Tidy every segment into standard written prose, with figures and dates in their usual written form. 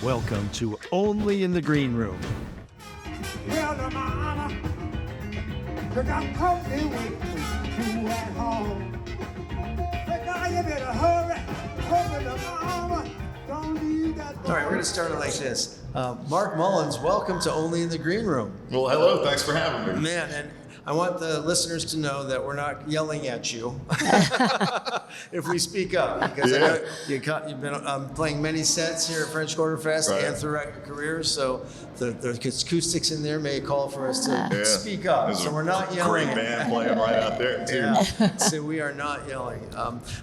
Welcome to Only in the Green Room. Tell the mama you got company waiting for you at home. But now you better hurry, hurry the mama. Don't leave that. All right, we're going to start it like this. Mark Mullins, welcome to Only in the Green Room. Well, hello. Thanks for having me. Man, and I want the listeners to know that we're not yelling at you if we speak up, because I know you've been playing many sets here at French Quarter Fest and throughout your career, so the acoustics in there may call for us to speak up. There's so we're not yelling. Great band playing right out there too. Yeah, so we are not yelling.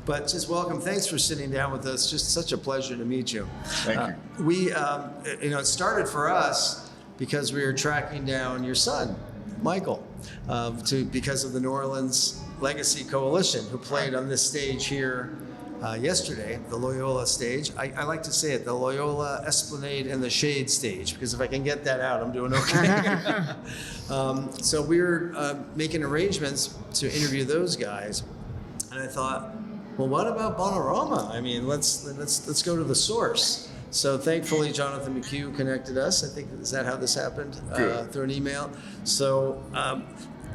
But just welcome. Thanks for sitting down with us. Just such a pleasure to meet you. Thank you. We, it started for us because we were tracking down your son, Michael, because of the New Orleans Legacy Coalition, who played on this stage here yesterday, the Loyola stage. I like to say it, the Loyola Esplanade and the Shade stage, because if I can get that out, I'm doing okay. So we were making arrangements to interview those guys, and I thought, well, what about Bonerama? I mean, let's go to the source. So thankfully, Jonathan McHugh connected us. I think, is that how this happened? Through an email. So,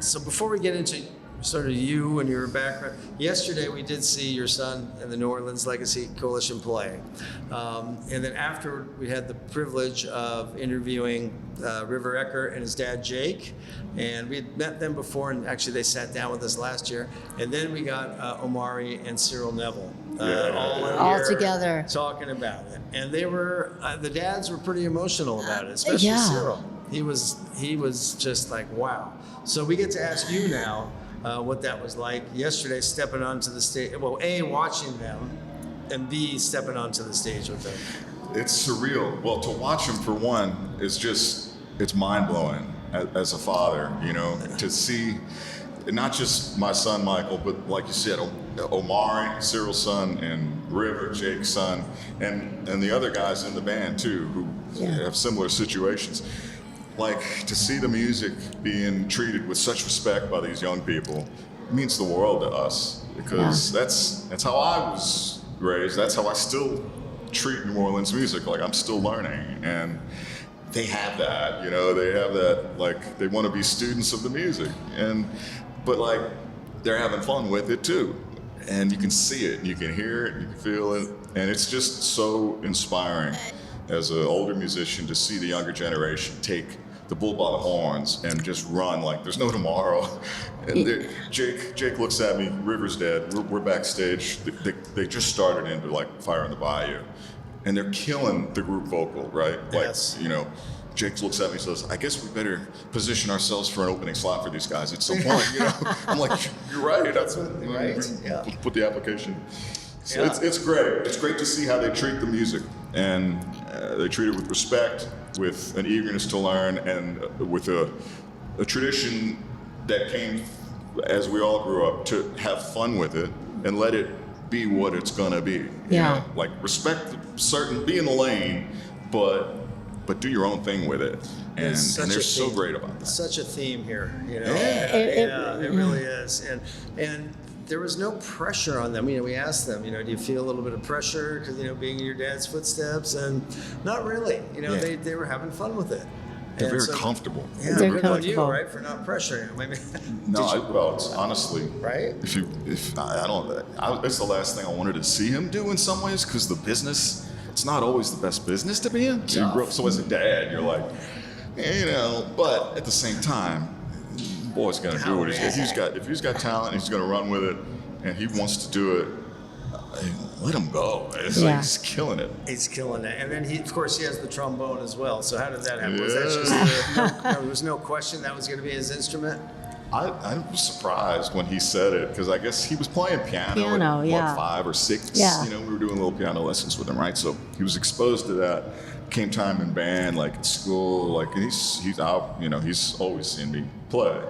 so before we get into sort of you and your background, yesterday we did see your son and the New Orleans Legacy Coalition play. And then after, we had the privilege of interviewing River Ecker and his dad, Jake. And we had met them before, and actually they sat down with us last year. And then we got Omari and Cyril Neville. All together talking about it, and they were the dads were pretty emotional about it, especially Cyril. He was just like, wow. So we get to ask you now what that was like yesterday, stepping onto the stage. Well, A, watching them, and B, stepping onto the stage with them. It's surreal. Well, to watch them for one is it's mind blowing as a father. You know, to see not just my son Michael, but like you said, Omari, Cyril's son, and River, Jake's son, and the other guys in the band too, who have similar situations. Like, to see the music being treated with such respect by these young people means the world to us, because that's how I was raised. That's how I still treat New Orleans music. Like, I'm still learning, and they have that. You know, they have that. Like, they want to be students of the music, but like, they're having fun with it too. And you can see it, and you can hear it, and you can feel it, and it's just so inspiring as an older musician to see the younger generation take the bull by the horns and just run like there's no tomorrow. And Jake looks at me, River's dead, we're backstage, they just started into like Fire in the Bayou, and they're killing the group vocal, right? Like, you know, Jake looks at me and says, I guess we better position ourselves for an opening slot for these guys at some point, you know? I'm like, you're right. That's right. Put the application. So it's great. It's great to see how they treat the music, and they treat it with respect, with an eagerness to learn, and with a tradition that came as we all grew up to have fun with it and let it be what it's gonna be. You know? Like, respect be in the lane, but do your own thing with it, and they're so great about that. Such a theme here, you know. It really is, and there was no pressure on them. You know, we asked them, you know, do you feel a little bit of pressure because, you know, being in your dad's footsteps? And not really. You know, they were having fun with it. They're very comfortable. Yeah, they're good comfortable. on you, right, for not pressuring them. I mean, well, it's honestly, right? If I don't, that's the last thing I wanted to see him do in some ways, because the business, it's not always the best business to be in. So as a dad, you're like, you know, but at the same time, boy's gonna do it. If he's got talent, he's gonna run with it, and he wants to do it. Let him go. It's like he's killing it. He's killing it. And then of course, he has the trombone as well. So how did that happen? Was that just there was no question that was going to be his instrument? I was surprised when he said it, because I guess he was playing piano at 5 or 6. Yeah. You know, we were doing little piano lessons with him, right? So he was exposed to that. Came time in band, like in school, like, and he's out. You know, he's always seen me play.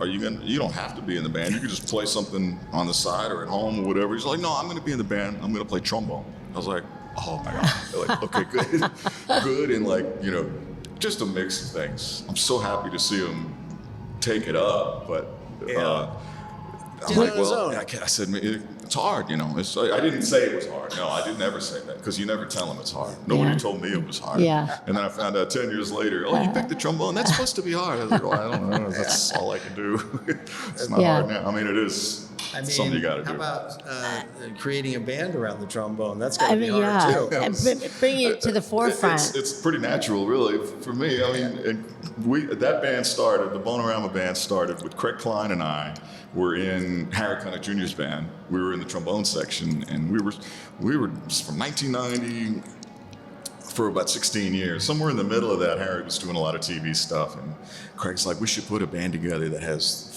You don't have to be in the band. You could just play something on the side or at home or whatever. He's like, no, I'm going to be in the band. I'm going to play trombone. I was like, oh my God. Like, okay, good. Good. And like, you know, just a mix of things. I'm so happy to see him take it up, but I'm like, well, I said, it's hard, you know. I didn't say it was hard. No, I didn't ever say that because you never tell them it's hard. Nobody told me it was hard. Yeah. And then I found out 10 years later, oh, you picked the trombone. That's supposed to be hard. I was like, well, I don't know. That's all I can do. It's not hard now. I mean, it is. I mean, something you got to do. How about creating a band around the trombone? That's got to be hard too. And bringing it to the forefront. It's pretty natural, really, for me. I mean, that band started, the Bonerama band started with Craig Klein and I were in Americana Junior's band. We were in the trombone section, and we were from 1990 for about 16 years. Somewhere in the middle of that, Harry was doing a lot of TV stuff, and Craig's like, we should put a band together that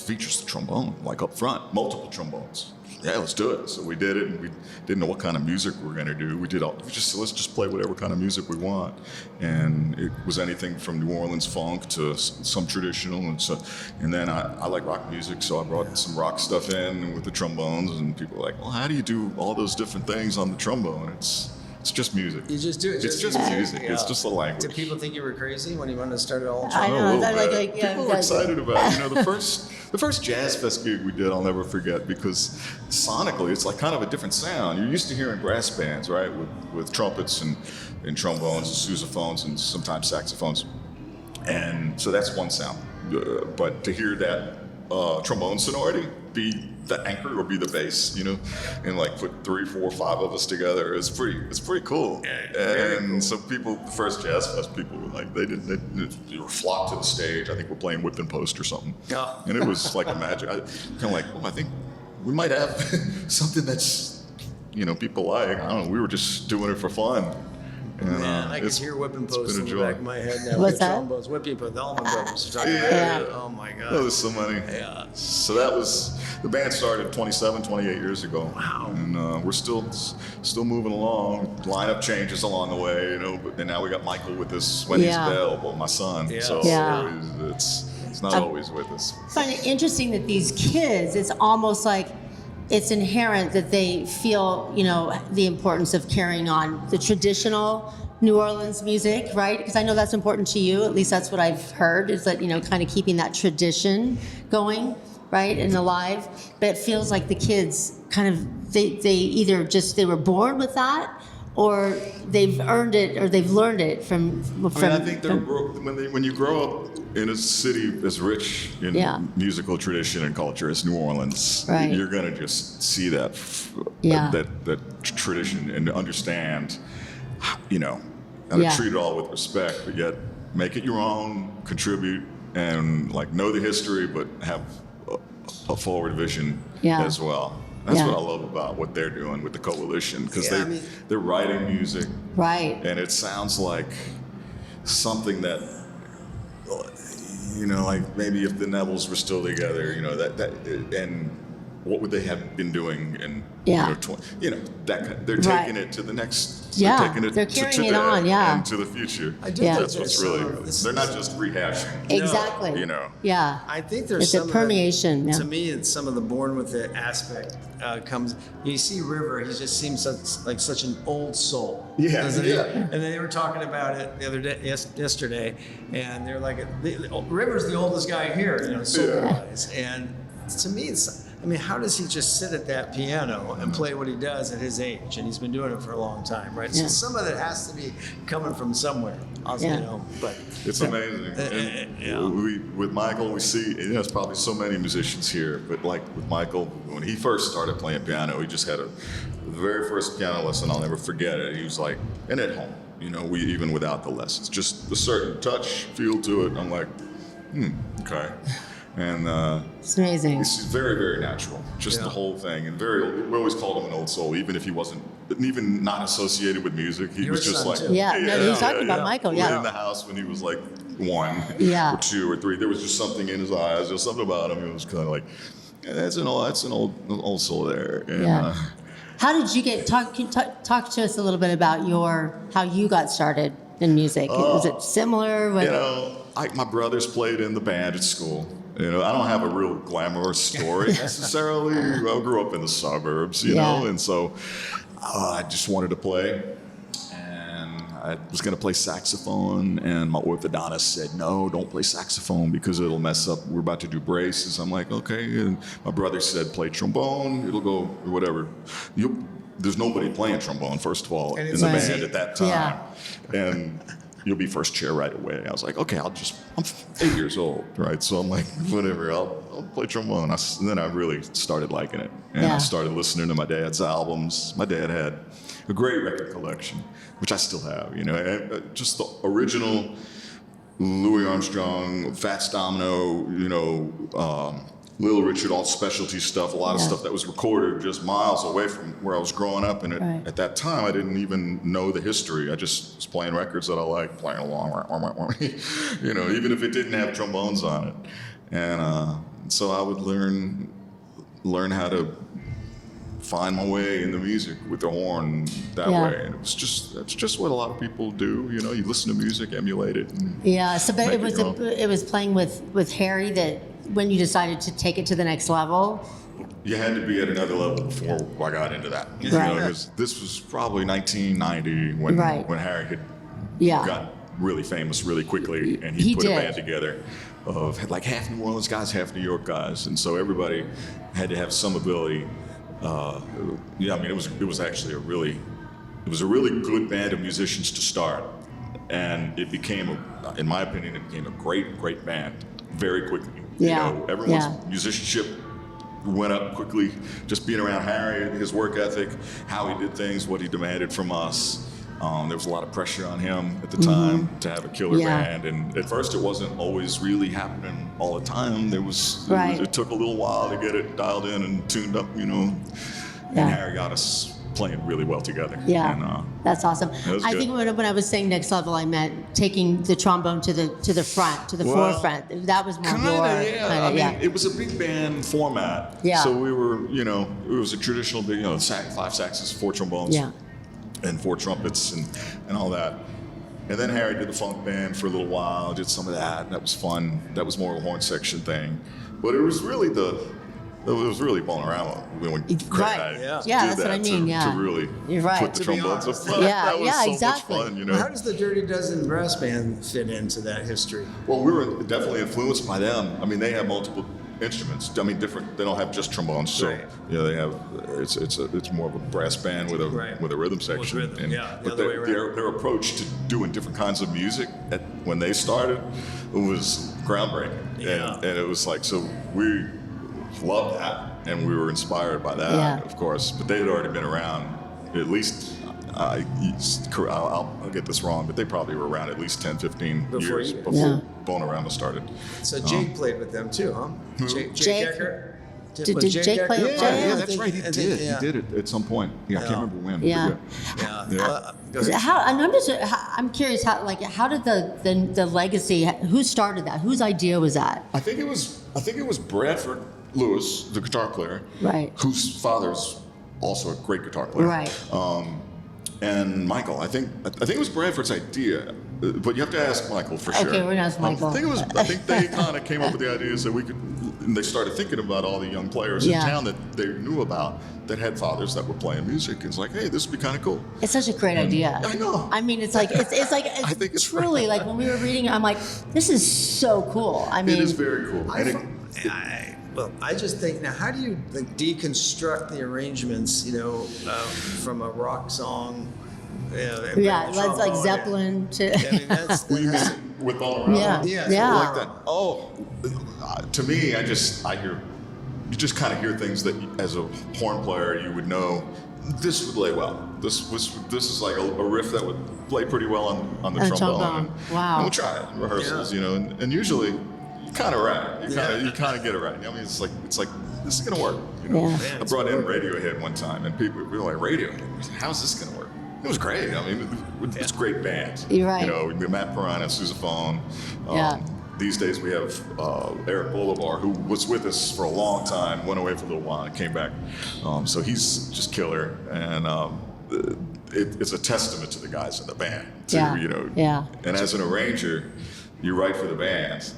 features the trombone, like up front, multiple trombones. Yeah, let's do it. So we did it, and we didn't know what kind of music we were going to do. Let's just play whatever kind of music we want. And it was anything from New Orleans funk to some traditional. And then I like rock music, so I brought some rock stuff in with the trombones, and people were like, well, how do you do all those different things on the trombone? It's just music. You just do it. It's just music. Yeah. It's just a language. Did people think you were crazy when you wanted to start it all? I know. People were excited about it. You know, the first Jazz Fest gig we did, I'll never forget, because sonically it's like kind of a different sound. You're used to hearing brass bands, right, with trumpets and trombones and sousaphones and sometimes saxophones, and so that's one sound. But to hear that trombone sonority be the anchor or be the bass, you know, and like put 3, 4, 5 of us together. It's pretty cool. And so the first Jazz Fest, people were like, they were flocked to the stage. I think we're playing Whip and Post or something. Oh. And it was like a magic. I kind of like, I think we might have something that's, you know, people like. I don't know. We were just doing it for fun. And, man, I can hear Whipping Post in the back of my head now. What's that? Trombones, Whipping Post, the Allman Brothers are talking about it. Oh my God. Oh, there's so many. Yeah. So that was, the band started 28 years ago. Wow. And we're still moving along. Lineup changes along the way, you know, and now we got Michael with us when he's available, my son. Yeah. So it's not always with us. I find it interesting that these kids, it's almost like it's inherent that they feel, you know, the importance of carrying on the traditional New Orleans music, right? Because I know that's important to you. At least that's what I've heard, is that, you know, kind of keeping that tradition going, right, and alive. But it feels like the kids kind of, they either just, they were born with that, or they've earned it, or they've learned it from. I think when you grow up in a city as rich in musical tradition and culture as New Orleans, you're gonna just see that tradition and understand, you know, how to treat it all with respect, but yet make it your own, contribute, and like know the history, but have a forward vision as well. That's what I love about what they're doing with the coalition, because they're writing music, right? And it sounds like something that, you know, like maybe if the Nevilles were still together, you know, that and what would they have been doing in they're taking it to the next. Yeah, they're taking it they're carrying to it on, and to the future. I do That's what's really good. They're not just rehashing. Exactly. You know. Yeah. I think there's it's some a permeation. Of that, to me, it's some of the born with it aspect comes. You see River, he just seems such an old soul. Yeah. Doesn't he? And they were talking about it the other day, yesterday, and they're like, River's the oldest guy here, you know, soul-wise. And to me, I mean, how does he just sit at that piano and play what he does at his age? And he's been doing it for a long time, right? So some of it has to be coming from somewhere, you know. But it's amazing. And with Michael, we see, there's probably so many musicians here, but like with Michael, when he first started playing piano, he just had the very first piano lesson, I'll never forget it. He was like, and at home, you know, even without the lessons, just a certain touch, feel to it. I'm like, okay. And it's amazing. It's very, very natural, just the whole thing. And we always called him an old soul, even if he wasn't, even not associated with music. He was just like, he was talking about Michael. We were in the house when he was like 1 or 2 or 3. There was just something in his eyes, there's something about him. It was kind of like, that's an old soul there. And, how did you talk to us a little bit about how you got started in music? Was it similar? You know, my brothers played in the band at school. You know, I don't have a real glamorous story necessarily. I grew up in the suburbs, you know, and so I just wanted to play. And I was going to play saxophone, and my orthodontist said, no, don't play saxophone because it'll mess up. We're about to do braces. I'm like, okay. And my brother said, play trombone. It'll go, or whatever. There's nobody playing trombone, first of all, in the band at that time. Yeah. And you'll be first chair right away. I was like, okay, I'm 8 years old, right? So I'm like, whatever, I'll play trombone. And then I really started liking it. And I started listening to my dad's albums. My dad had a great record collection, which I still have, you know, and just the original Louis Armstrong, Fats Domino, you know, Little Richard, all specialty stuff, a lot of stuff that was recorded just miles away from where I was growing up. And at that time, I didn't even know the history. I just was playing records that I liked, playing along, you know, even if it didn't have trombones on it. And so I would learn how to find my way in the music with the horn that way. And that's just what a lot of people do. You know, you listen to music, emulate it. So but it was playing with Harry that when you decided to take it to the next level. You had to be at another level before I got into that. You know, 'cause this was probably 1990 when Harry had got really famous really quickly, and he put a band together of like half New Orleans guys, half New York guys, and so everybody had to have some ability. I mean, it was actually a really good band of musicians to start, and it became, in my opinion, it became a great band very quickly. You know, everyone's musicianship went up quickly, just being around Harry, his work ethic, how he did things, what he demanded from us. There was a lot of pressure on him at the time to have a killer band, and at first it wasn't always really happening all the time. It took a little while to get it dialed in and tuned up, you know. And Harry got us playing really well together. And, that's awesome. I think when I was saying next level, I meant taking the trombone to the front, to the forefront. That was more your I mean, it was a big band format. So we were, you know, it was a traditional big, you know, 5 saxes, 4 trombones. And 4 trumpets and all that. And then Harry did the funk band for a little while, did some of that, and that was fun. That was more of a horn section thing. But it was really Bonerama when did that's what I mean. To really put the trombones up front. That was so much fun, you know. How does the Dirty Dozen brass band fit into that history? Well, we were definitely influenced by them. I mean, they have multiple instruments. I mean, different. They don't have just trombones. So you know, they have. It's more of a brass band with a rhythm section. With rhythm, but their approach to doing different kinds of music when they started was groundbreaking. And it was like, so we loved that, and we were inspired by that, of course. But they had already been around at least. I'll get this wrong, but they probably were around at least 10, 15 years before Bonerama started. So Jake played with them too, huh? Jake Eckert? Did Jake play with Jay? Yeah, that's right. He did. He did it at some point. I can't remember when. I'm curious how did the legacy? Who started that? Whose idea was that? I think it was Bradford Lewis, the guitar player, whose father's also a great guitar player, and Michael. I think it was Bradford's idea, but you have to ask Michael for sure. Okay, we're gonna ask Michael. I think they kind of came up with the idea so we could. And they started thinking about all the young players in town that they knew about that had fathers that were playing music. And it's like, hey, this would be kind of cool. It's such a great idea. I know. I mean, it's like I think it's truly like when we were reading it, I'm like, this is so cool. I mean, it is very cool. I just think, now, how do you deconstruct the arrangements, you know, from a rock song? It's like Zeppelin to. I mean, that's with Bonerama. Like that. Oh, to me, you just kind of hear things that, as a horn player, you would know this would lay well. This is like a riff that would play pretty well on the trombone. Wow. And we'll try it in rehearsals, you know, and usually you're kind of right. You kind of get it right. I mean, it's like this is gonna work. You know, I brought in Radiohead one time, and people were like, Radiohead, how's this gonna work? It was great. I mean, it's a great band. You're right. You know, Matt Perrine, sousaphone. These days we have Eric Bolivar, who was with us for a long time, went away for a little while, and came back. So he's just killer, and it's a testament to the guys in the band. You know, and as an arranger, you write for the band.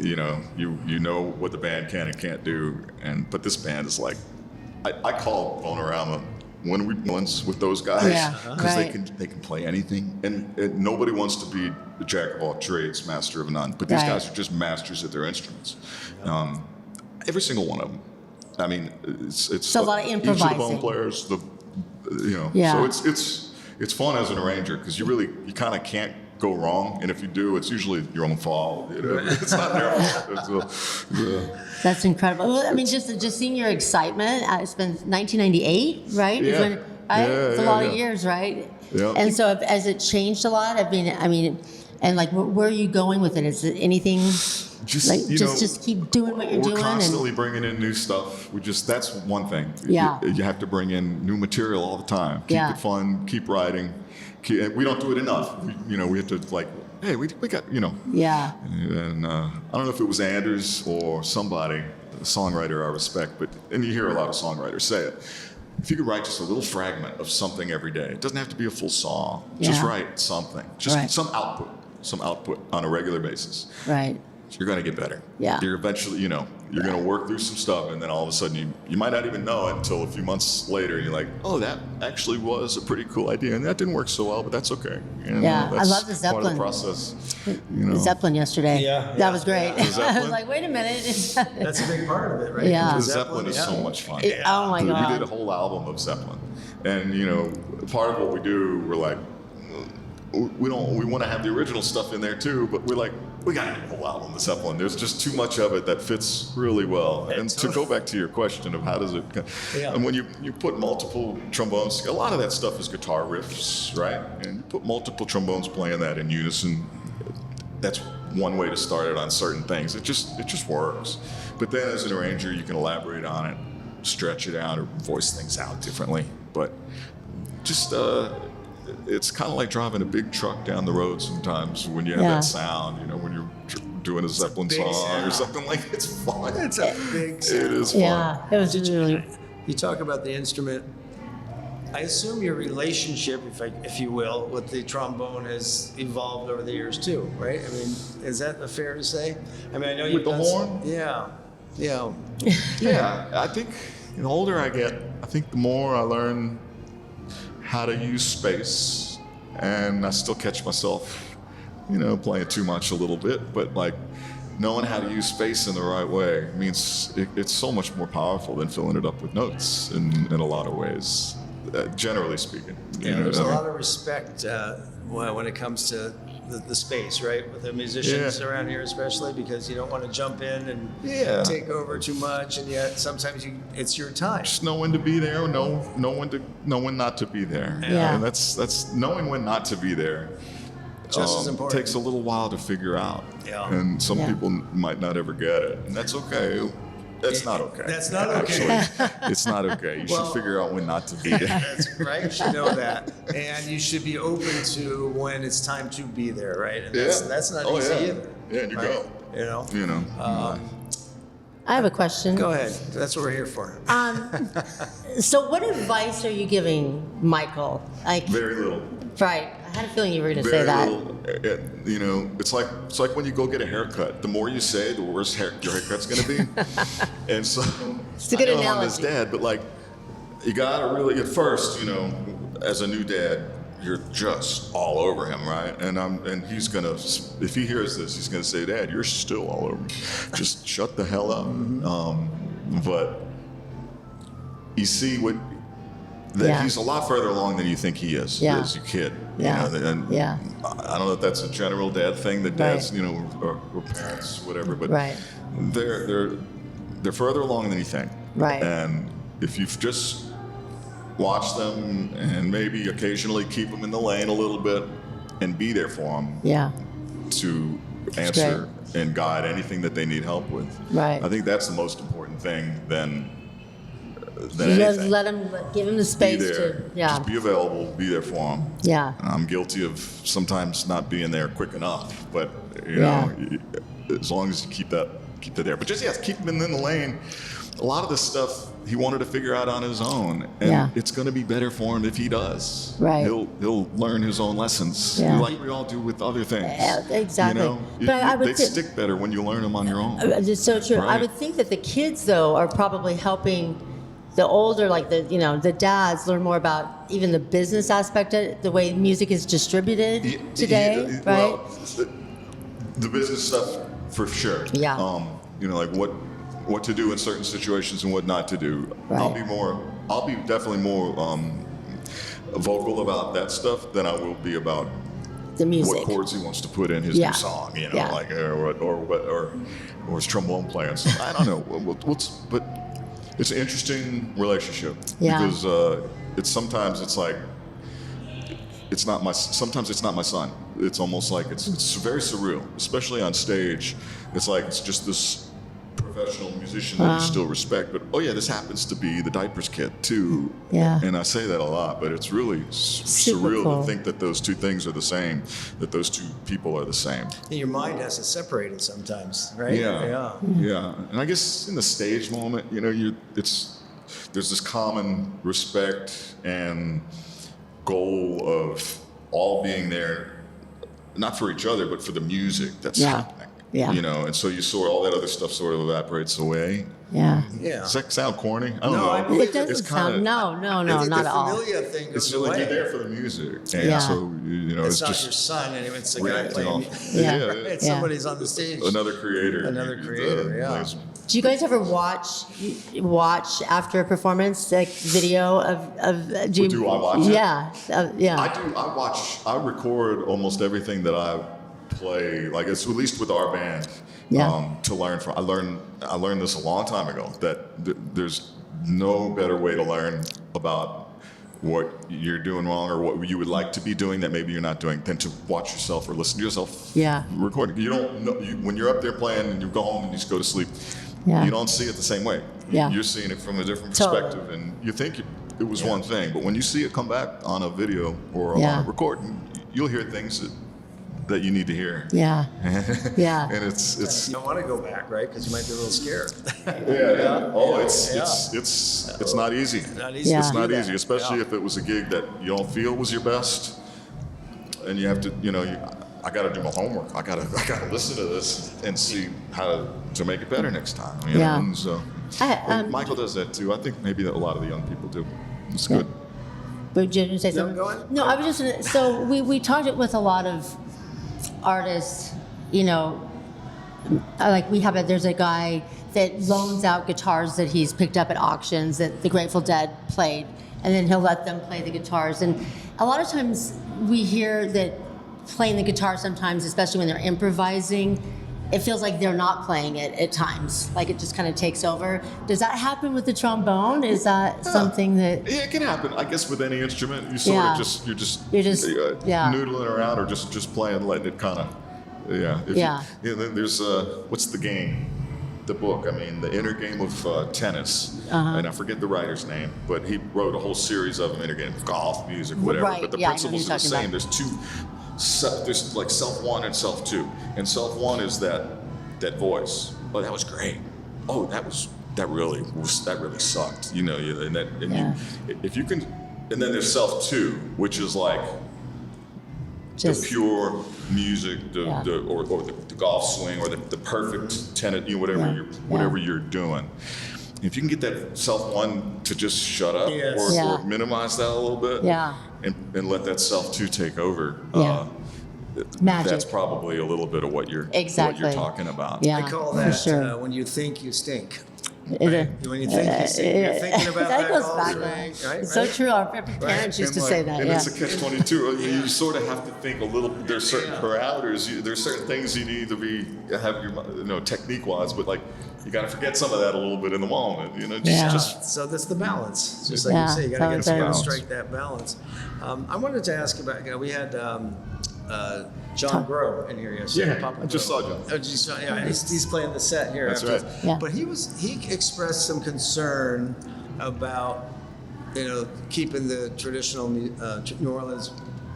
You know, you know what the band can and can't do, but this band is like, I call Bonerama when we Mullins with those guys because right. they can play anything, and nobody wants to be the jack of all trades, master of none. But these Right. guys are just masters at their instruments. Every single one of them. I mean, it's a lot of each of the improvising. bone players. Yeah. So it's fun as an arranger because you kind of can't go wrong, and if you do, it's usually your own fault. It's not their fault. That's incredible. Well, I mean, just seeing your excitement. It's been 1998, right? Yeah. Is when, right? It's a Yeah, lot yeah. of years, right? Yeah. And so, has it changed a lot? I mean, and like, where are you going with it? Is it anything? Just keep doing what you're doing. We're constantly bringing in new stuff. That's one thing. Yeah. You have to bring in new material all the time. Keep Yeah. it fun. Keep writing. We don't do it enough. We have to hey, we got Yeah. And I don't know if it was Anders or somebody, a songwriter I respect, and you hear a lot of songwriters say it. If you could write just a little fragment of something every day, it doesn't have to be a full song. Just Yeah. write something. Just Right. some output on a regular basis. Right. You're going to get better. Yeah. You're eventually, you're going to work through some stuff, and then all of a sudden you might not even know it until a few months later. You're like, oh, that actually was a pretty cool idea, and that didn't work so well, but that's okay. Yeah, I that's love the part of Zeppelin. the process. The Zeppelin yesterday. Yeah. That was great. The I was Zeppelin? like, wait a minute. That's a big part of it, right? Yeah. The Zeppelin is yeah. so much fun. Oh my God. We did a whole album of Zeppelin, and part of what we do, we're like, we want to have the original stuff in there too, but we're like, we got to do a whole album of Zeppelin. There's just too much of it that fits really well. And to go back to your question of how does it, and when you put multiple trombones, a lot of that stuff is guitar riffs, right? And you put multiple trombones playing that in unison. That's one way to start it on certain things. It just works. But then as an arranger, you can elaborate on it, stretch it out, or voice things out differently. But just it's kind of like driving a big truck down the road sometimes when you have that sound, when you're doing a Zeppelin big song sound. or something like it's fun. It's a big sound. It is fun. Yeah, it was really. You talk about the instrument. I assume your relationship, if you will, with the trombone has evolved over the years too, right? I mean, is that fair to say? I mean, I know you've With the done horn? Yeah. Yeah, I think the older I get, I think the more I learn how to use space, and I still catch myself, playing too much a little bit, but knowing how to use space in the right way means it's so much more powerful than filling it up with notes in a lot of ways, generally speaking. There's a lot of respect when it comes to the space, right? With the musicians around here especially, because you don't want to jump in and take over too much, and yet sometimes it's your time. Just know when to be there, or know when not to be there. Yeah. And that's knowing when not to be there. Just as important. Takes a little while to figure out. Yeah. And some people might not ever get it, and that's okay. That's not okay. That's not okay. Actually, it's not okay. You should figure out when not to be there. That's right. You should know that, and you should be open to when it's time to be there, right? And that's not easy either. Yeah, and you right? go. I have a question. Go ahead. That's what we're here for. So, what advice are you giving Michael? Very little. Right. I had a feeling you were going to Very say that. little. It's like when you go get a haircut. The more you say, the worse your haircut's going to be. And so, It's a good I know analogy. I'm his dad, but you gotta really at first, as a new dad, you're just all over him, right? And he's gonna, if he hears this, he's gonna say, "Dad, you're still all over me. Just shut the hell up." But you see he's a lot further along than you think he is as a kid. Yeah. And Yeah. I don't know if that's a general dad thing that dads, or parents, whatever, but Right. they're further along than you think. Right. And if you've just watched them and maybe occasionally keep them in the lane a little bit and be there for them Yeah. to answer and guide anything that they need help with. Right. I think that's the most important thing than You anything. just give him the Be space there. to. Yeah. Just be available. Be there for them. Yeah. I'm guilty of sometimes not being there quick enough, but as long as you keep that there. But just keep him in the lane. A lot of this stuff he wanted to figure out on his own, and it's going to be better for him if he does. Right. He'll learn his own lessons, like we all do with other things. Yeah, exactly. But I would they stick better when you learn them on your own. It's so true. I Right. would think that the kids, though, are probably helping the older, like the dads learn more about even the business aspect of it, the way music is distributed today, right? Well, the business stuff for sure. Yeah. Like what to do in certain situations and what not to do. Right. I'll be definitely more vocal about that stuff than I will be about The music. what chords he wants to put in his Yeah. new song, Yeah. like or his trombone playing. So I don't know. But it's an interesting relationship because sometimes it's like sometimes it's not my son. It's almost like it's very surreal, especially on stage. It's like it's just this professional musician that you still respect, but this happens to be the diapers kid too. Yeah. And I say that a lot, but it's really Super surreal cool. to think that those two things are the same, that those two people are the same. Your mind has to separate it sometimes, right? Yeah. And I guess in the stage moment, there's this common respect and goal of all being there, not for each other, but for the music that's happening. Yeah. And so you saw all that other stuff sort of evaporates away. Yeah. Yeah. Does that sound corny? I don't No, know. I believe It doesn't It's sound. kinda- No, not at all. The familiar thing goes It's just like away. you're there for the music, and Yeah. so It's not just your son anyway. It's the guy reacting playing. off. Yeah. It's Yeah. somebody's on the stage. Another creator. Another creator, yeah. Do you guys ever watch after a performance, like video of? Do I watch it? Yeah, yeah. I do. I record almost everything that I play. Like it's at least with our band. Yeah. To learn from. I learned this a long time ago that there's no better way to learn about what you're doing wrong or what you would like to be doing that maybe you're not doing than to watch yourself or listen to yourself recording. You don't know when you're up there playing and you go home and you just go to sleep. Yeah. You don't see it the same way. Yeah. You're seeing it from a different Totally. perspective, and you think it was one thing, but when you see it come back on a video or Yeah. on a recording, you'll hear things that you need to hear. Yeah. Yeah. And it's You don't want to go back, right? Because you might be a little scared. yeah. Oh, it's not easy. Not easy. Yeah. It's to not do that. easy, especially if it was a gig that you don't feel was your best, and you have to, I got to do my homework. I got to listen to this and see how to make it better next time. Yeah. And so Michael does that too. I think maybe that a lot of the young people do. It's good. But you didn't say something? go ahead. No, I was just gonna, so we talked it with a lot of artists, like there's a guy that loans out guitars that he's picked up at auctions that the Grateful Dead played, and then he'll let them play the guitars. And a lot of times we hear that playing the guitar sometimes, especially when they're improvising, it feels like they're not playing it at times. Like it just kind of takes over. Does that happen with the trombone? Is that something that? Yeah, it can happen. I guess with any instrument, you sort of just You're just noodling around or just playing, letting it kind of Then there's what's the game? The book. I mean, the Inner Game of Tennis, and I forget the writer's name, but he wrote a whole series of them. Inner Game of Golf, music, whatever. Right, But the yeah, I know who principles are the you're same. talking There's like self one and self two, and self one is that voice. Oh, that was great. Oh, that really sucked. If you can, and then there's self two, which is like Just, the pure music, or the golf swing, or the perfect tennis, whatever you're doing. If you can get that self one to just shut up or minimize that a little bit, and let that self two take over, Magic. that's probably a little bit of what you're talking about. Yeah, I call for that sure. when you think you stink. Is it? When you think you stink, you're thinking about that goes golf back. swing, right? It's so true. Our parents used to say that. And Yeah. it's a catch-22. You sort of have to think a little. There's certain parameters. There's certain things you need to have your technique-wise, but like you got to forget some of that a little bit in the moment. So that's the balance. It's just like Yeah, you say, you got to so get it's strike that balance. I wanted to ask about. We had John Groh in here yesterday. Yeah, I just saw John. Oh, did you saw? Yeah, he's playing the set here. That's after right. this. Yeah. But he expressed some concern about keeping the traditional New Orleans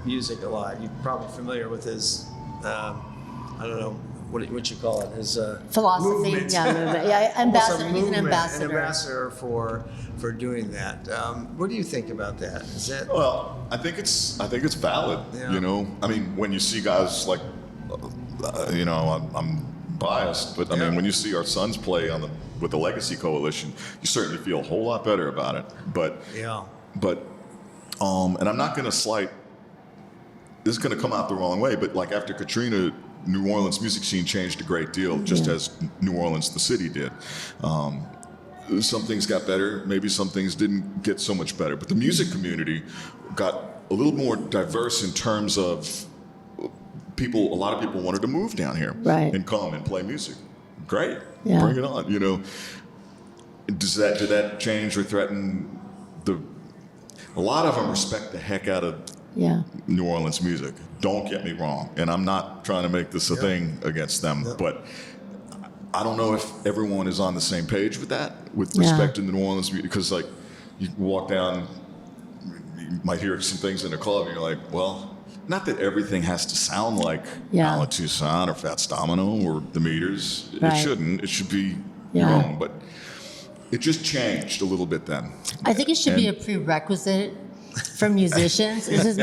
music alive. You're probably familiar with his I don't know what you call it, his Philosophy, movement. movement. Yeah, ambassador. Almost a He's an movement, ambassador. An ambassador for doing that. What do you think about that? Is that Well, I think it's valid. Yeah. I mean, when you see guys like, I'm biased, but I mean, when you see our sons play on the with the Legacy Coalition, you certainly feel a whole lot better about it. But and I'm not going to slight. This is going to come out the wrong way, but like after Katrina, New Orleans music scene changed a great deal, just as New Orleans, the city, did. Some things got better, maybe some things didn't get so much better, but the music community got a little more diverse in terms of people. A lot of people wanted to move down here and come and play music. Great, bring it on. You know, did that change or threaten a lot of them respect the heck out of New Orleans music. Don't get me wrong, and I'm not trying to make this a thing against them, but I don't know if everyone is on the same page with that, with respect to the New Orleans music, because like you walk down, you might hear some things in the club, and you're like, well, not that everything has to sound like Alan Toussaint or Fats Domino or the Meters. It shouldn't. It should be your own, but it just changed a little bit then. I think it should be a prerequisite for musicians. This is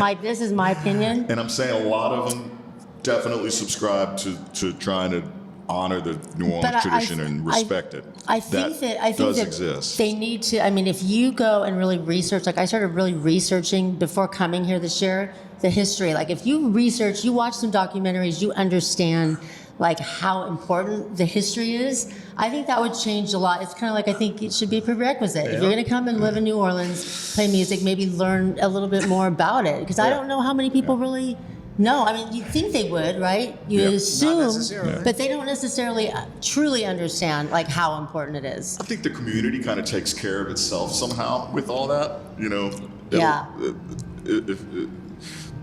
my opinion. And I'm saying a lot of them definitely subscribe to trying to honor the New Orleans tradition and respect it. I think that exist. They need to. I mean, if you go and really research, like I started really researching before coming here this year, the history. Like if you research, you watch some documentaries, you understand like how important the history is. I think that would change a lot. It's kind of like I think it should be a prerequisite. If you're going to come and live in New Orleans, play music, maybe learn a little bit more about it. Because I don't know how many people really know. I mean, you think they would, right? You assume, but they don't necessarily truly understand like how important it is. I think the community kind of takes care of itself somehow with all that. You know,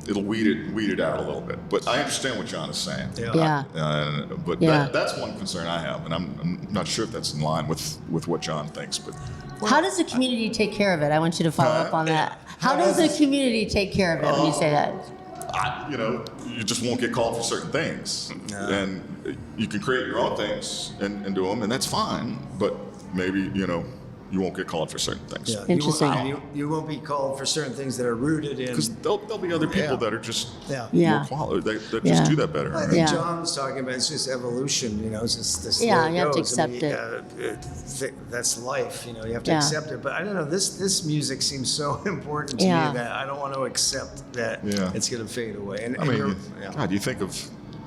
it'll weed it out a little bit. But I understand what John is saying. But that's one concern I have, and I'm not sure if that's in line with what John thinks. But how does the community take care of it? I want you to follow up on that. How does the community take care of it when you say that? You just won't get called for certain things, and you can create your own things and do them, and that's fine. But maybe you won't get called for certain things. Yeah, Interesting. You won't be called for certain things that are rooted in. Because there'll be other people that are just more quality. That just do that better. I think John was talking about it's just evolution. It's just this. You have to accept that's life. You have to accept it. But I don't know. This music seems so important to me that I don't want to accept that it's going to fade away. And, God, you think of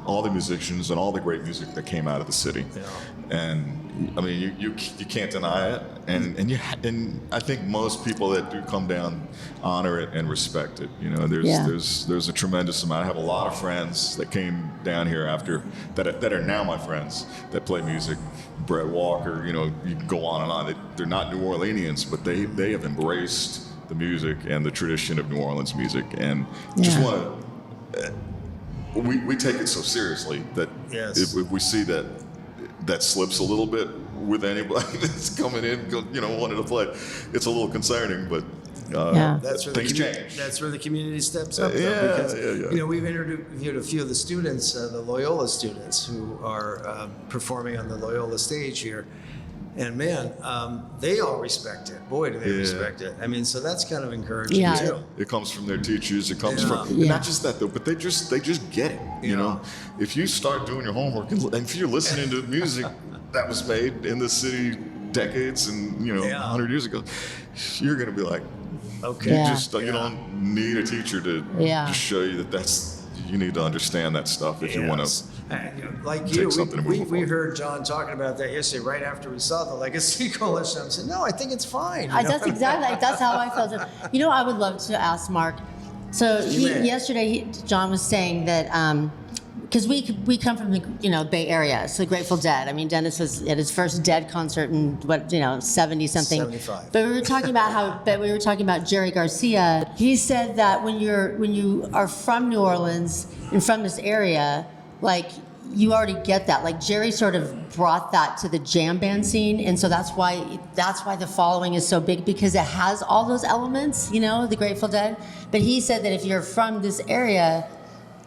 all the musicians and all the great music that came out of the city, and I mean, you can't deny it, and I think most people that do come down honor it and respect it. There's a tremendous amount. I have a lot of friends that came down here after that are now my friends that play music. Brett Walker, you can go on and on. They're not New Orleanians, but they have embraced the music and the tradition of New Orleans music, and just want to. We take it so seriously that if we see that slips a little bit with anybody that's coming in, wanting to play, it's a little concerning, but that's where things change. That's where the community steps up. Because we've interviewed a few of the students, the Loyola students, who are performing on the Loyola stage here. And man, they all respect it. Boy, do they respect it. I mean, so that's kind of encouraging too. It comes from their teachers. It comes from not just that though, but they just get it. You know, if you start doing your homework and if you're listening to music that was made in the city decades and 100 years ago, you're gonna be like, okay, you don't need a teacher to just show you that's you need to understand that stuff if you want to. Like you, we heard John talking about that yesterday, right after we saw the Legacy Coalition. I said, no, I think it's fine. That's exactly, that's how I felt. I would love to ask Mark. So yesterday, John was saying that, because we come from the Bay Area, so the Grateful Dead. I mean, Dennis was at his first Dead concert in 70 something. 75. But we were talking about Jerry Garcia. He said that when you are from New Orleans and from this area, like you already get that. Like Jerry sort of brought that to the jam band scene, and so that's why the following is so big, because it has all those elements, the Grateful Dead. But he said that if you're from this area,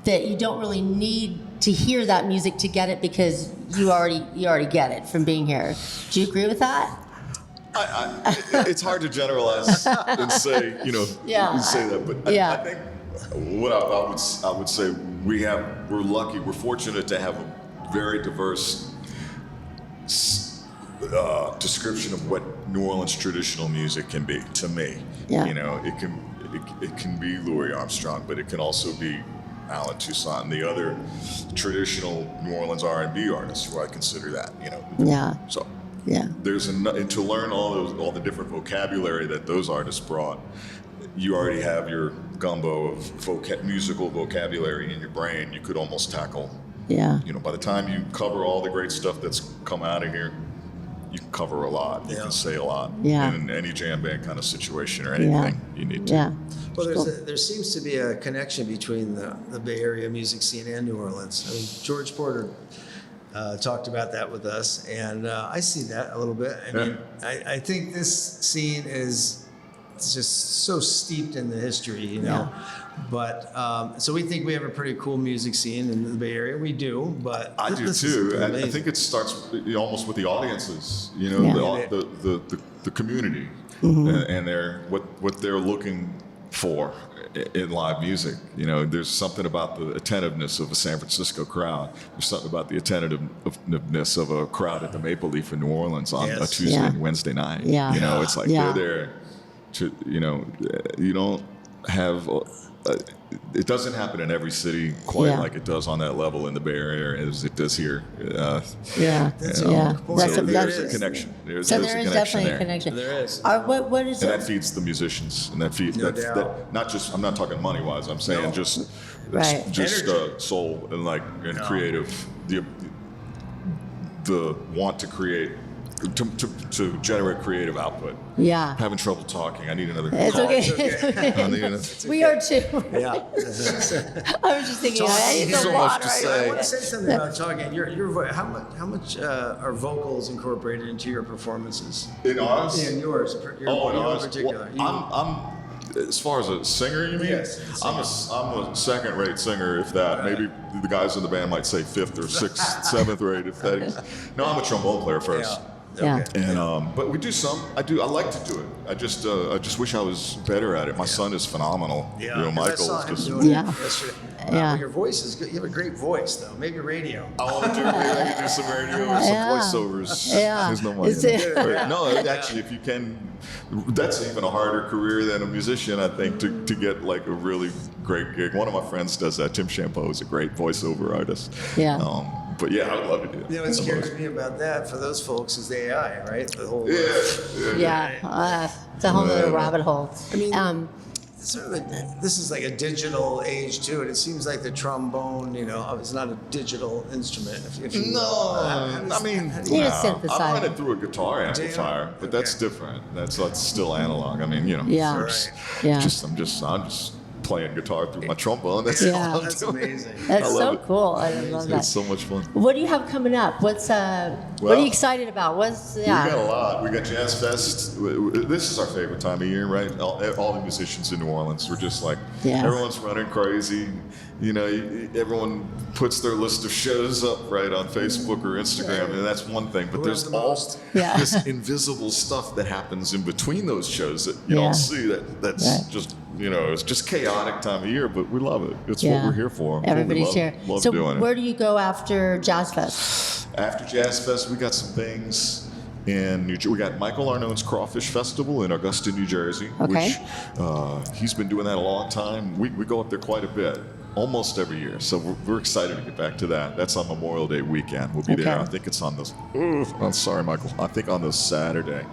that you don't really need to hear that music to get it, because you already get it from being here. Do you agree with that? It's hard to generalize and say, say that, but I think what I would say, we're lucky, we're fortunate to have a very diverse description of what New Orleans traditional music can be to me. Yeah. You know, it can be Louis Armstrong, but it can also be Alan Toussaint and the other traditional New Orleans R&B artists who I consider that. You know. Yeah. So. Yeah. And to learn all the different vocabulary that those artists brought, you already have your gumbo of musical vocabulary in your brain. You could almost tackle. Yeah. You know, by the time you cover all the great stuff that's come out of here, you can cover a lot. You can say a lot. Yeah. In any jam band kind of situation or anything, you need to. Yeah. Well, there seems to be a connection between the Bay Area music scene and New Orleans. I mean, George Porter talked about that with us, and I see that a little bit. I mean, I think this scene is just so steeped in the history, you know. But so we think we have a pretty cool music scene in the Bay Area. We do, but I do too. I think it starts almost with the audiences, you know, the community, and what they're looking for in live music. You know, there's something about the attentiveness of a San Francisco crowd. There's something about the attentiveness of a crowd at the Maple Leaf in New Orleans on a Tuesday and Wednesday night. Yeah. You know, it's like they're there to, you know, you don't have. It doesn't happen in every city quite like it does on that level in the Bay Area as it does here. That's There's a connection. There's definitely a connection. There is. What is and it? that feeds the musicians, and that not just. I'm not talking money wise. I'm saying just soul and creative. The want to create. To generate creative output. Yeah. Having trouble talking. I need another It's call. okay. It's okay. We are too. Yeah. I was just thinking, I need so some much water. to say. I want to say something about talking. Your voice. How much are vocals incorporated into your performances? In ours? In yours. In ours. In particular. Well, I'm as far as a singer, you mean? Yes. I'm a second-rate singer, if that. Right. Maybe the guys in the band might say fifth or sixth, seventh rate, if that is. No, I'm a trombone player first. Yeah. Okay. And but we do some. I like to do it. I just wish I was better at it. My son is phenomenal. Yeah. You know, 'cause I Michael saw is him just. doing it Yeah. yesterday. Yeah. Your voice is good. You have a great voice, though. Maybe radio. I want to do some radio or some voiceovers. Yeah. There's no money. Is in it- it. No, actually, if you can, that's even a harder career than a musician, I think, to get like a really great gig. One of my friends does that. Tim Champeau is a great voiceover artist. Yeah. But yeah, I would love to do it. You know, what scares me about that for those folks is the AI, right? The whole. Yeah. It's a whole other rabbit hole. I mean, sort of this is like a digital age too, and it seems like the trombone, you know, it's not a digital instrument. If you will. I mean, You just synthesize. I run it through a guitar amplifier, but that's different. That's still analog. I mean, you know. Yeah. Right. Yeah. I'm just playing guitar through my trombone. That's Yeah. all I'm That's doing. amazing. That's I so love it. cool. I love that. It's so much fun. What do you have coming up? What are Well, you excited about? We got a lot. We got Jazz Fest. This is our favorite time of year, right? All the musicians in New Orleans. We're just like, Yeah. everyone's running crazy. You know, everyone puts their list of shows up right on Facebook or Instagram, and that's one thing. But there's the most? Yeah. this invisible stuff that happens in between those shows that you Yeah. don't see. That's Right. just, you know, it's just chaotic time of year, but we love it. It's Yeah. what we're here for. It's what we Everybody's here. Love So doing it. where do you go after Jazz Fest? After Jazz Fest, we got some things in New Jersey. We got Michael Arnone's Crawfish Festival in Augusta, New Jersey, Okay. which he's been doing that a long time. We go up there quite a bit, almost every year. So we're excited to get back to that. That's on Memorial Day weekend. We'll be there. Okay. I think it's on the. I'm sorry, Michael. I think on the Saturday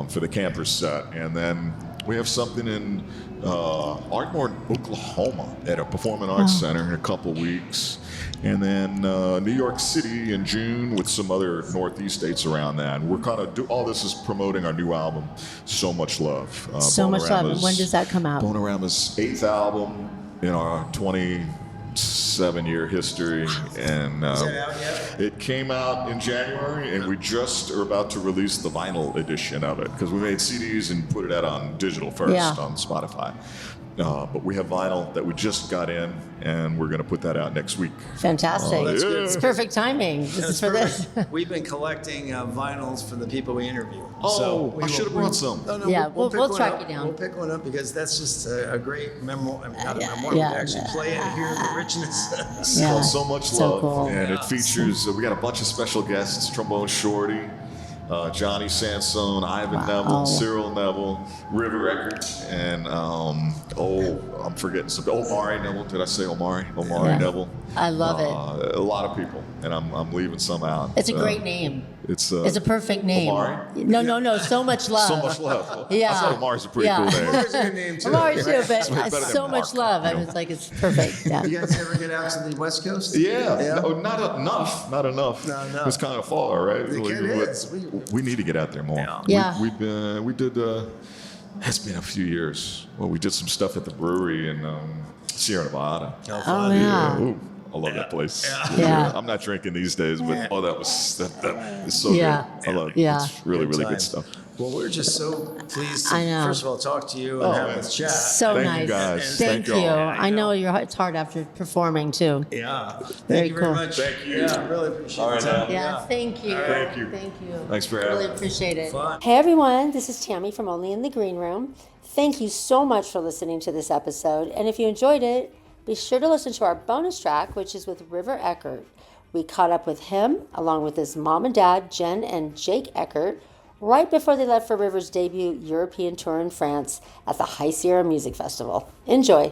for the campers set, and then we have something in Ardmore, Oklahoma, at a performing arts center in a couple weeks. And then New York City in June with some other Northeast dates around that. And we're kind of all this is promoting our new album, So Much Love. So Much Love. Bonerama's- When does that come out? Bonerama's 8th album in our 27-year history. And Is that out yet? it came out in January, and we just are about to release the vinyl edition of it because we made CDs and put it out on digital first on Spotify. But we have vinyl that we just got in, and we're going to put that out next week. Fantastic. Oh, that's good. It's perfect timing. This is for this. We've been collecting vinyls for the people we interview. Oh, we I should have brought some. No, Yeah, we'll pick we'll one track up. you down. We'll pick one up because that's just a great memoir. I mean, not a Yeah, memoir. yeah. We actually play it and hear the richness. It's called So Much So Love, cool. and it features. We got a bunch of special guests: Trombone Shorty, Johnny Sansone, Ivan Neville, Cyril Neville, River Eckert, and I'm forgetting some. Omari Neville. Did I say Omari? Omari Neville. I love it. A lot of people, and I'm leaving some out. It's a great name. It's a perfect name. Omari? No. So much love. So much love. Yeah. I thought Omari's a pretty cool name. Omari's a good name too. Omari too, but better than so much Mark, love. you I know? was like, it's perfect. Yeah. You guys ever get out to the West Coast? Yeah. No, not enough. Not enough. No. It's kind of far, right? It is. We need to get out there more. Yeah. We did. It's been a few years. Well, we did some stuff at the brewery in Sierra Nevada. Oh yeah. Ooh, I love that place. Yeah. I'm not drinking these days, but that is so Yeah. good. I love it. Yeah. It's really, really time. good stuff. Well, we're just so pleased to, I know. first of all, talk to you and have man. this chat. So Thank nice. you, guys. Thank Thank you. y'all. I know it's hard after performing too. Yeah. Very Thank you very cool. much. Thank you. Yeah, I really appreciate All right, the time. Yeah. Thank you. Thank you. Thank you. Thanks for Really having me. appreciate it. Fun. Hey everyone, this is Tammy from Only in the Green Room. Thank you so much for listening to this episode. And if you enjoyed it, be sure to listen to our bonus track, which is with River Eckert. We caught up with him, along with his mom and dad, Jen and Jake Eckert, right before they left for River's debut European tour in France at the High Sierra Music Festival. Enjoy.